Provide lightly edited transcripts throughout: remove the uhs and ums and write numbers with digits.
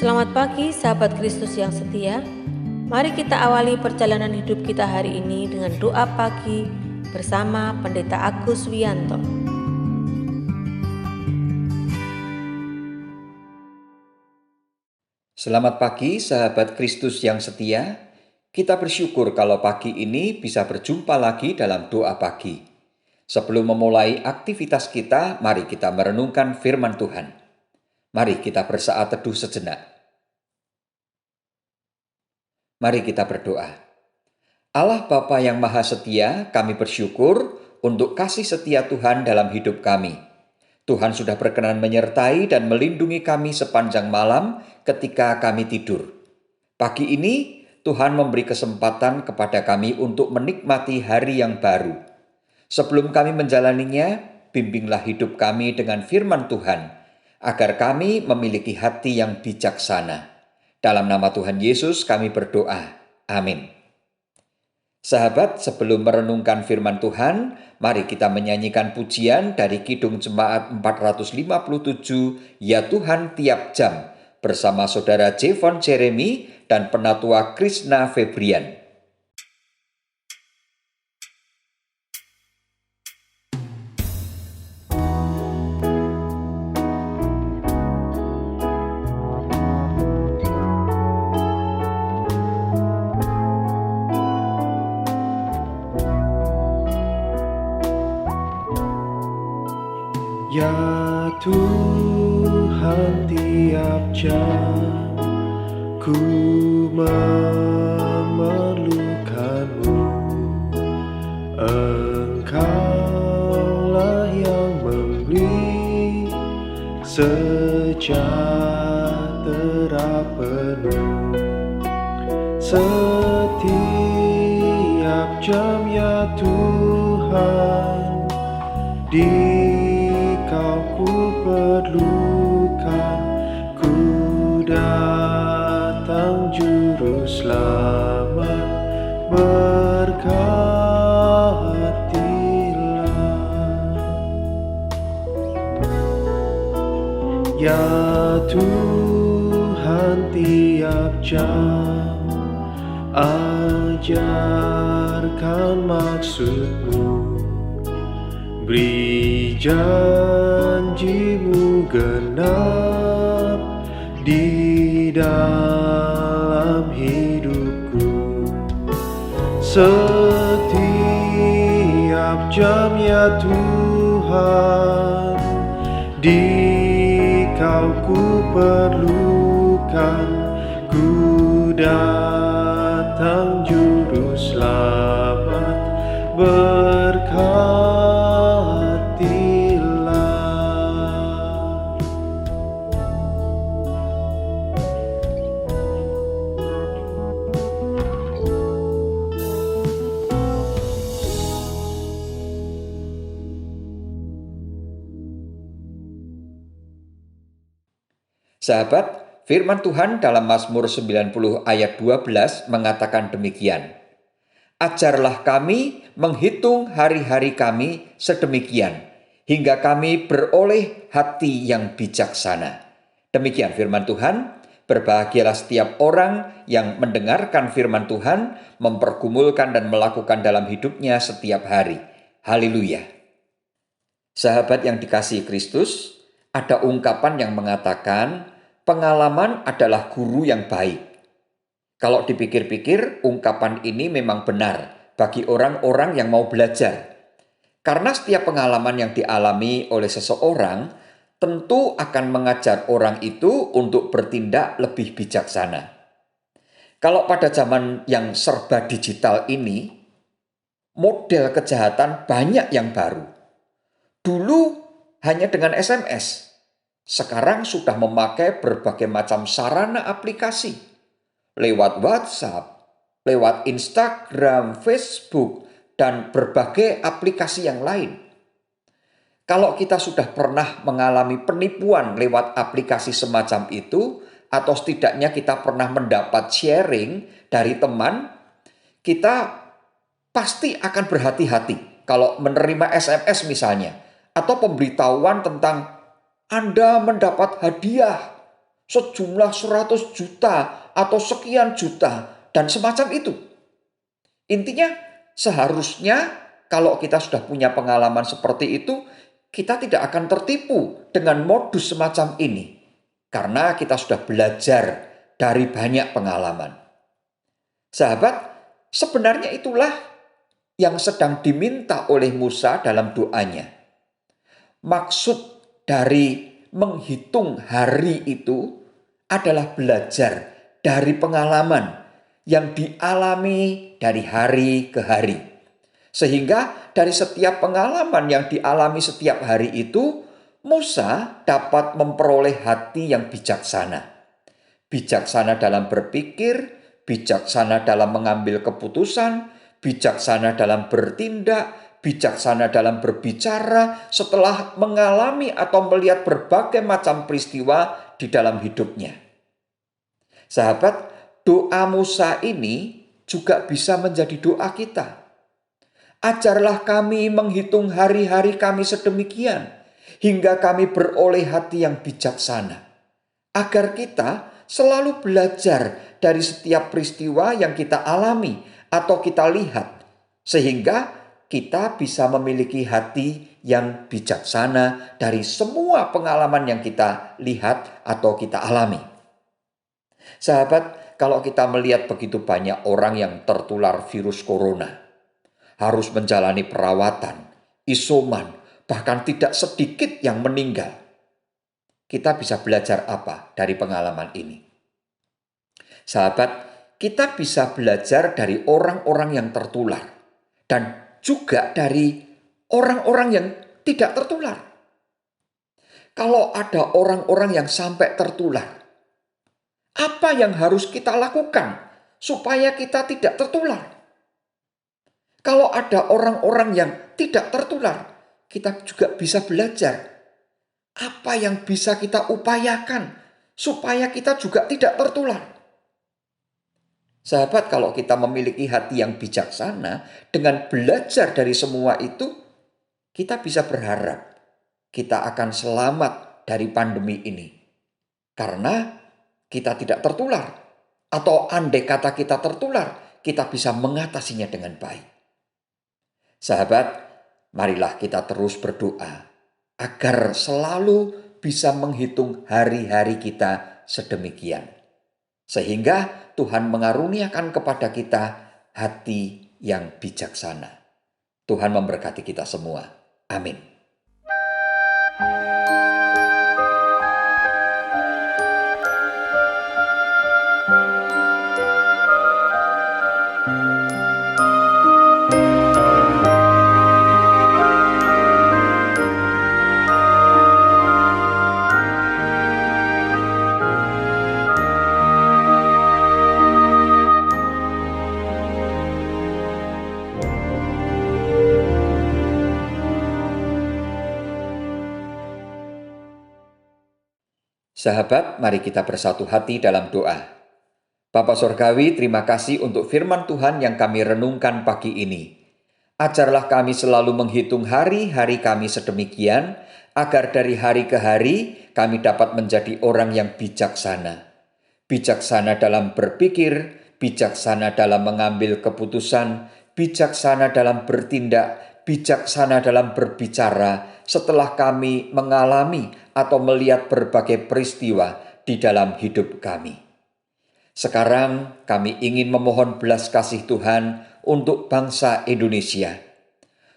Selamat pagi sahabat Kristus yang setia. Mari kita awali perjalanan hidup kita hari ini dengan doa pagi bersama Pendeta Agus Wianto. Selamat pagi sahabat Kristus yang setia. Kita bersyukur kalau pagi ini bisa berjumpa lagi dalam doa pagi. Sebelum memulai aktivitas kita, mari kita merenungkan firman Tuhan. Mari kita bersaat teduh sejenak. Mari kita berdoa. Allah Bapa yang Maha Setia, kami bersyukur untuk kasih setia Tuhan dalam hidup kami. Tuhan sudah berkenan menyertai dan melindungi kami sepanjang malam ketika kami tidur. Pagi ini, Tuhan memberi kesempatan kepada kami untuk menikmati hari yang baru. Sebelum kami menjalaninya, bimbinglah hidup kami dengan firman Tuhan, agar kami memiliki hati yang bijaksana. Dalam nama Tuhan Yesus kami berdoa. Amin. Sahabat, sebelum merenungkan firman Tuhan, mari kita menyanyikan pujian dari Kidung Jemaat 457, Ya Tuhan Tiap Jam, bersama Saudara Jevon Jeremy dan Penatua Krishna Febrian. Ya Tuhan, tiap jam ku memerlukan-Mu. Engkaulah yang memberi sejahtera penuh. Setiap jam ya Tuhan, Kau ku perlukan, ku datang Juru Selamat, berkatilah. Ya Tuhan, tiap jam ajarkan maksud-Mu, beri janji-Mu genap di dalam hidupku. Setiap jam ya Tuhan, Kau ku perlukan, ku datang Juru Selamat, Sahabat, firman Tuhan dalam Mazmur 90 ayat 12 mengatakan demikian. Ajarlah kami menghitung hari-hari kami sedemikian, hingga kami beroleh hati yang bijaksana. Demikian firman Tuhan. Berbahagialah setiap orang yang mendengarkan firman Tuhan, mempergumulkan dan melakukan dalam hidupnya setiap hari. Haleluya. Sahabat yang dikasihi Kristus, ada ungkapan yang mengatakan, pengalaman adalah guru yang baik. Kalau dipikir-pikir, ungkapan ini memang benar bagi orang-orang yang mau belajar. Karena setiap pengalaman yang dialami oleh seseorang tentu akan mengajar orang itu untuk bertindak lebih bijaksana. Kalau pada zaman yang serba digital ini, model kejahatan banyak yang baru. Dulu hanya dengan SMS. Sekarang sudah memakai berbagai macam sarana aplikasi. Lewat WhatsApp, lewat Instagram, Facebook, dan berbagai aplikasi yang lain. Kalau kita sudah pernah mengalami penipuan lewat aplikasi semacam itu, atau setidaknya kita pernah mendapat sharing dari teman, kita pasti akan berhati-hati kalau menerima SMS misalnya, atau pemberitahuan tentang Anda mendapat hadiah sejumlah 100 juta atau sekian juta dan semacam itu. Intinya seharusnya kalau kita sudah punya pengalaman seperti itu, kita tidak akan tertipu dengan modus semacam ini. Karena kita sudah belajar dari banyak pengalaman. Sahabat, sebenarnya itulah yang sedang diminta oleh Musa dalam doanya. Maksud dari menghitung hari itu adalah belajar dari pengalaman yang dialami dari hari ke hari. Sehingga dari setiap pengalaman yang dialami setiap hari itu, Musa dapat memperoleh hati yang bijaksana. Bijaksana dalam berpikir, bijaksana dalam mengambil keputusan, bijaksana dalam bertindak, bijaksana dalam berbicara setelah mengalami atau melihat berbagai macam peristiwa di dalam hidupnya. Sahabat, doa Musa ini juga bisa menjadi doa kita. Ajarlah kami menghitung hari-hari kami sedemikian, hingga kami beroleh hati yang bijaksana. Agar kita selalu belajar dari setiap peristiwa yang kita alami atau kita lihat. Sehingga kita bisa memiliki hati yang bijaksana dari semua pengalaman yang kita lihat atau kita alami. Sahabat, kalau kita melihat begitu banyak orang yang tertular virus corona, harus menjalani perawatan, isoman, bahkan tidak sedikit yang meninggal. Kita bisa belajar apa dari pengalaman ini? Sahabat, kita bisa belajar dari orang-orang yang tertular dan juga dari orang-orang yang tidak tertular. Kalau ada orang-orang yang sampai tertular, apa yang harus kita lakukan supaya kita tidak tertular? Kalau ada orang-orang yang tidak tertular, kita juga bisa belajar apa yang bisa kita upayakan supaya kita juga tidak tertular. Sahabat, kalau kita memiliki hati yang bijaksana dengan belajar dari semua itu, kita bisa berharap kita akan selamat dari pandemi ini. Karena kita tidak tertular. Atau andai kata kita tertular, kita bisa mengatasinya dengan baik. Sahabat, marilah kita terus berdoa agar selalu bisa menghitung hari-hari kita sedemikian. Sehingga Tuhan mengaruniakan kepada kita hati yang bijaksana. Tuhan memberkati kita semua. Amin. Sahabat, mari kita bersatu hati dalam doa. Bapa Sorgawi, terima kasih untuk firman Tuhan yang kami renungkan pagi ini. Ajarlah kami selalu menghitung hari-hari kami sedemikian, agar dari hari ke hari kami dapat menjadi orang yang bijaksana. Bijaksana dalam berpikir, bijaksana dalam mengambil keputusan, bijaksana dalam bertindak, bijaksana dalam berbicara setelah kami mengalami atau melihat berbagai peristiwa di dalam hidup kami. Sekarang kami ingin memohon belas kasih Tuhan untuk bangsa Indonesia.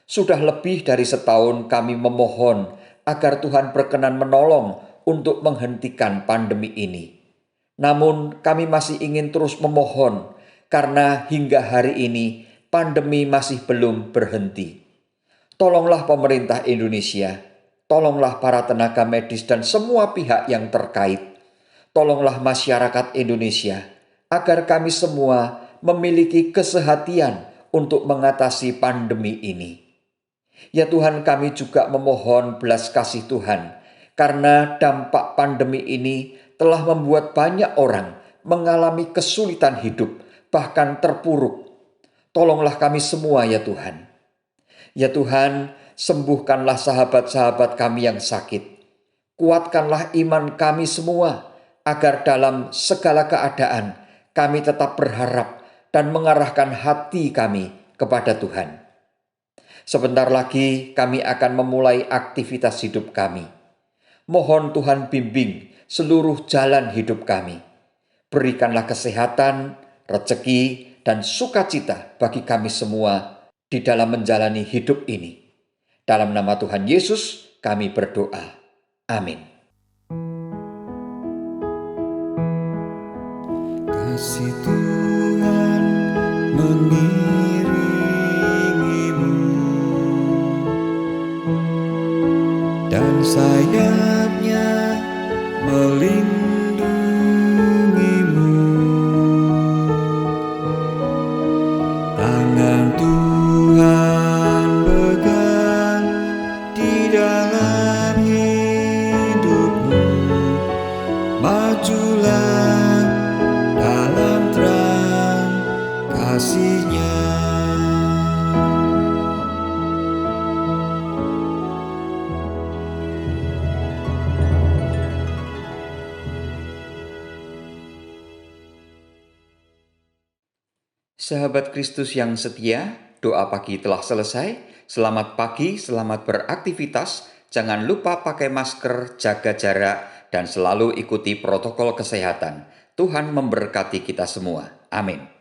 Sudah lebih dari setahun kami memohon agar Tuhan berkenan menolong untuk menghentikan pandemi ini. Namun kami masih ingin terus memohon karena hingga hari ini pandemi masih belum berhenti. Tolonglah pemerintah Indonesia, tolonglah para tenaga medis dan semua pihak yang terkait. Tolonglah masyarakat Indonesia agar kami semua memiliki kesehatian untuk mengatasi pandemi ini. Ya Tuhan, kami juga memohon belas kasih Tuhan karena dampak pandemi ini telah membuat banyak orang mengalami kesulitan hidup, bahkan terpuruk. Tolonglah kami semua ya Tuhan. Ya Tuhan, sembuhkanlah sahabat-sahabat kami yang sakit. Kuatkanlah iman kami semua agar dalam segala keadaan kami tetap berharap dan mengarahkan hati kami kepada Tuhan. Sebentar lagi kami akan memulai aktivitas hidup kami. Mohon Tuhan bimbing seluruh jalan hidup kami. Berikanlah kesehatan, rezeki, dan sukacita bagi kami semua di dalam menjalani hidup ini. Dalam nama Tuhan Yesus kami berdoa. Amin. Kasih Tuhan mengiringimu dan sayapnya melindungimu. Tangan Tuhan pegang di dalam hidupmu. Majulah dalam terang kasih-Nya. Sahabat Kristus yang setia, doa pagi telah selesai. Selamat pagi, selamat beraktivitas. Jangan lupa pakai masker, jaga jarak, dan selalu ikuti protokol kesehatan. Tuhan memberkati kita semua. Amin.